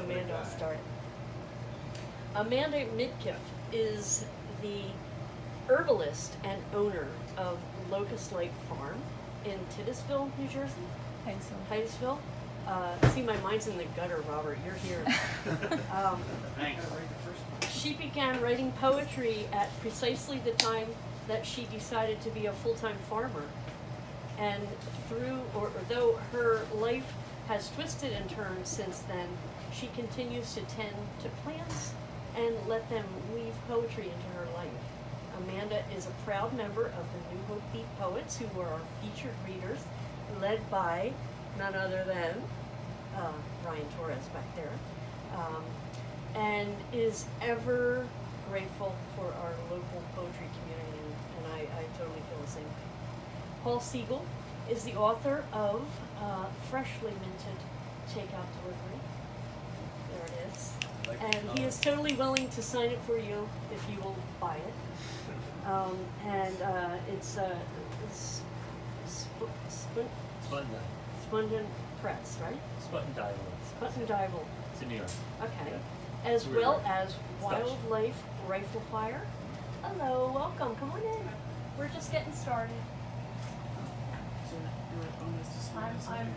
Amanda will start. Amanda Midkiff is the herbalist and owner of Locust Lake Farm in Titusville, New Jersey. Titusville. See, my mind's in the gutter, Robert. You're here. Thanks. She began writing poetry at precisely the time that she decided to be a full-time farmer. And though her life has twisted and turned since then, she continues to tend to plants and let them weave poetry into her life. Amanda is a proud member of the New Hope Beat Poets, who are our featured readers, led by none other than Ryan Torres back there, and is ever grateful for our local poetry community, and I totally feel the same. Paul Siegel is the author of Freshly Minted Takeout Delivery. There it is. And he is totally willing to sign it for you if you will buy it. It's Spundin Press, right? Sputtin Dival. It's in New York. Okay. Yeah. As well as Wildlife Rifle Fire. Hello, welcome. Come on in. We're just getting started. I'm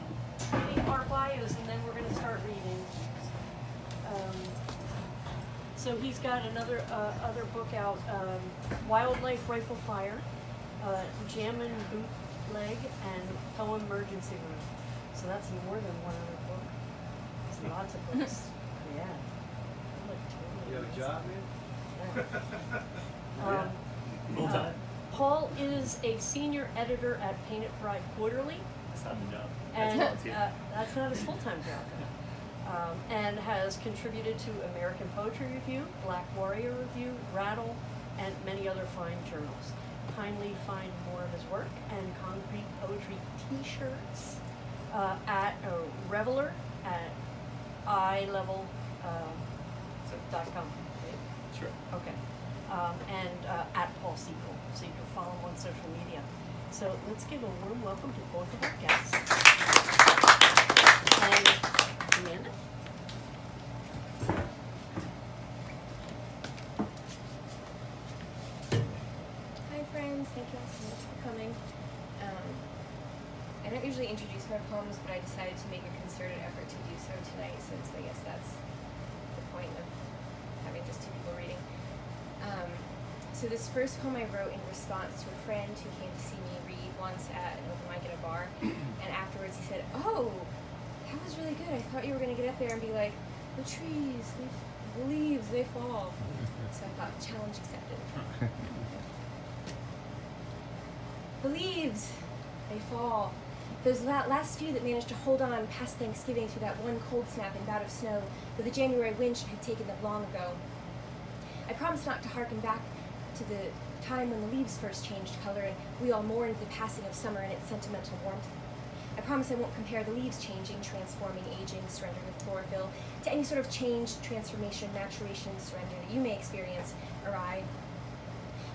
reading our bios, and then we're going to start reading. So he's got another other book out, Wildlife Rifle Fire, Jammin' Bootleg, and Poem Emergency Room. So that's more than one other book. There's lots of books. Yeah. You have a job, man? Full time. Paul is a senior editor at Painted Pride Quarterly. That's not the job. And That's volunteer. that's not his full-time job. And has contributed to American Poetry Review, Black Warrior Review, Rattle, and many other fine journals. Kindly find more of his work and concrete poetry t-shirts at Reveler at ilevel.com. Sure. Okay. And at Paul Siegel, so you can follow him on social media. So let's give a warm welcome to both of our guests. And Amanda? Hi friends, thank you all so much for coming. I don't usually introduce my poems, but I decided to make a concerted effort to do so tonight, since I guess that's the point of having just two people reading. So this first poem I wrote in response to a friend who came to see me read once at an open mic at a bar, and afterwards he said, "Oh, that was really good. I thought you were going to get up there and be like, the trees, the leaves, they fall." So I thought, challenge accepted. The leaves, they fall. Those last few that managed to hold on past Thanksgiving through that one cold snap and bout of snow, though the January wind should have taken them long ago. I promised not to hearken back to the time when the leaves first changed color and we all mourned the passing of summer and its sentimental warmth. I promise I won't compare the leaves changing, transforming, aging, surrendering with chlorophyll to any sort of change, transformation, maturation, surrender that you may experience, or I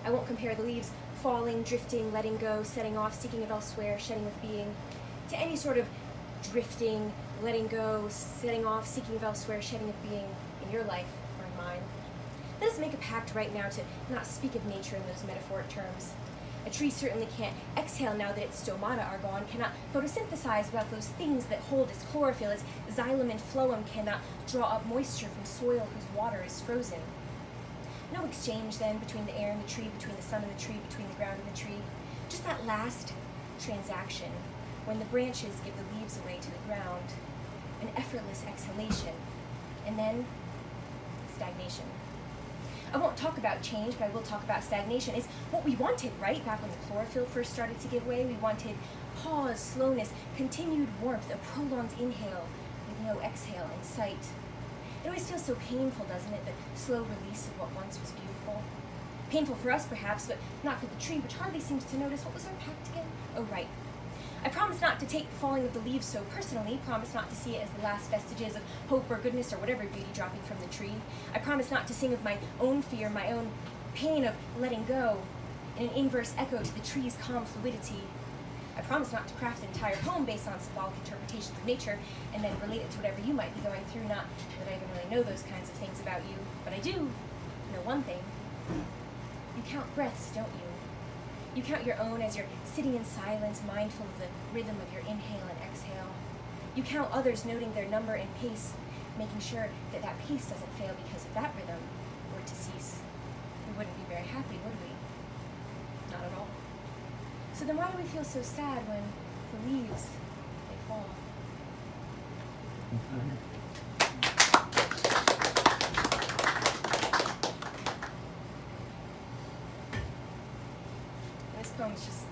won't compare the leaves falling, drifting, letting go, setting off, seeking of elsewhere, shedding with being, to any sort of drifting, letting go, setting off, seeking of elsewhere, shedding of being in your life or in mine. Let us make a pact right now to not speak of nature in those metaphoric terms. A tree certainly can't exhale now that its stomata are gone, cannot photosynthesize without those things that hold its chlorophyll, its xylem and phloem cannot draw up moisture from soil whose water is frozen. No exchange then between the air and the tree, between the sun and the tree, between the ground and the tree. Just that last transaction, when the branches give the leaves away to the ground, an effortless exhalation, and then stagnation. I won't talk about change, but I will talk about stagnation. It's what we wanted, right? Back when the chlorophyll first started to give way, we wanted pause, slowness, continued warmth, a prolonged inhale with no exhale in sight. It always feels so painful, doesn't it, the slow release of what once was beautiful? Painful for us, perhaps, but not for the tree, which hardly seems to notice. What was our pact again? Oh, right. I promise not to take the falling of the leaves so personally, promise not to see it as the last vestiges of hope or goodness or whatever beauty dropping from the tree. I promise not to sing of my own fear, my own pain of letting go, in an inverse echo to the tree's calm fluidity. I I promise not to craft an entire poem based on symbolic interpretations of nature and then relate it to whatever you might be going through. Not that I even really know those kinds of things about you, but I do know one thing. You count breaths, don't you? You count your own as you're sitting in silence, mindful of the rhythm of your inhale and exhale. You count others, noting their number and pace, making sure that that pace doesn't fail because if that rhythm were to cease, we wouldn't be very happy, would we? Not at all. So then why do we feel so sad when the leaves, they fall? This poem is just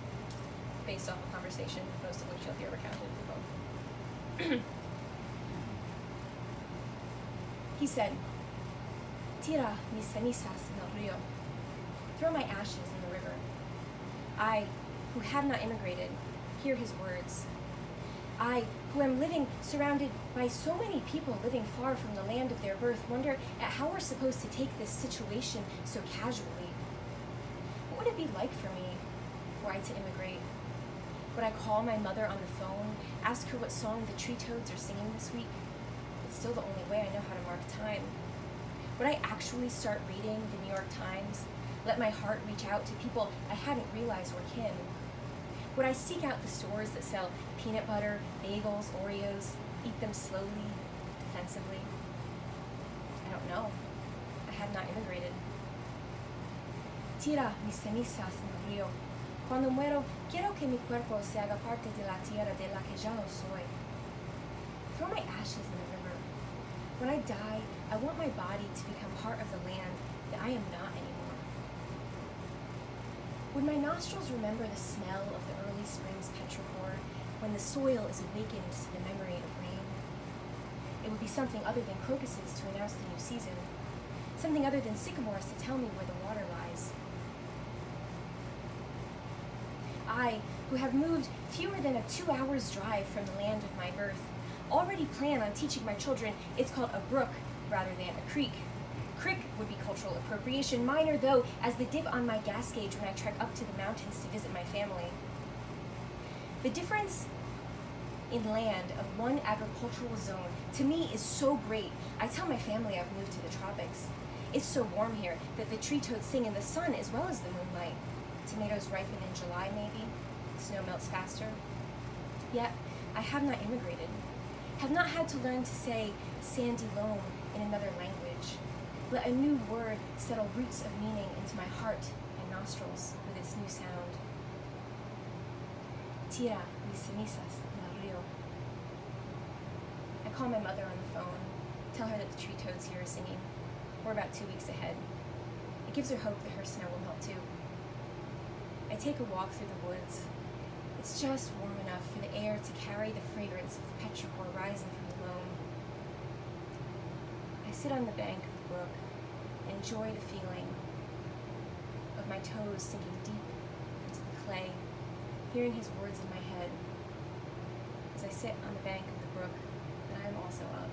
based off a conversation, most of which you'll hear recounted in the poem. He said, "Tira mis cenizas en el río." Throw my ashes in the river. I, who have not immigrated, hear his words. I, who am living surrounded by so many people living far from the land of their birth, wonder at how we're supposed to take this situation so casually. What would it be like for me were I to immigrate? Would I call my mother on the phone, ask her what song the tree toads are singing this week? It's still the only way I know how to mark time. Would I actually start reading the New York Times? Let my heart reach out to people I hadn't realized were kin? Would I seek out the stores that sell peanut butter, bagels, Oreos, eat them slowly, defensively? I don't know. I had not immigrated. Tira mis cenizas en el río. Cuando muero, quiero que mi cuerpo se haga parte de la tierra de la que ya no soy. Throw my ashes in the river. When I die, I want my body to become part of the land that I am not anymore. Would my nostrils remember the smell of the early spring's petrichor when the soil is awakened to the memory of rain? It would be something other than crocuses to announce the new season, something other than sycamores to tell me where the water lies. I, who have moved fewer than a 2 hours drive from the land of my birth, already plan on teaching my children it's called a brook rather than a creek. Crick would be cultural appropriation, minor though, as the dip on my gas gauge when I trek up to the mountains to visit my family. The difference in land of one agricultural zone, to me, is so great. I tell my family I've moved to the tropics. It's so warm here that the tree toads sing in the sun as well as the moonlight. Tomatoes ripen in July, maybe. Snow melts faster. Yet, I have not immigrated. Have not had to learn to say sandy loam in another language. Let a new word settle roots of meaning into my heart and nostrils with its new sound. Tira mis cenizas en el río. I call my mother on the phone, tell her that the tree toads here are singing. We're about 2 weeks ahead. It gives her hope that her snow will melt too. I take a walk through the woods. It's just warm enough for the air to carry the fragrance of the petrichor rising from the loam. I sit on the bank of the brook and enjoy the feeling of my toes sinking deep into the clay, hearing his words in my head as I sit on the bank of the brook that I am also of.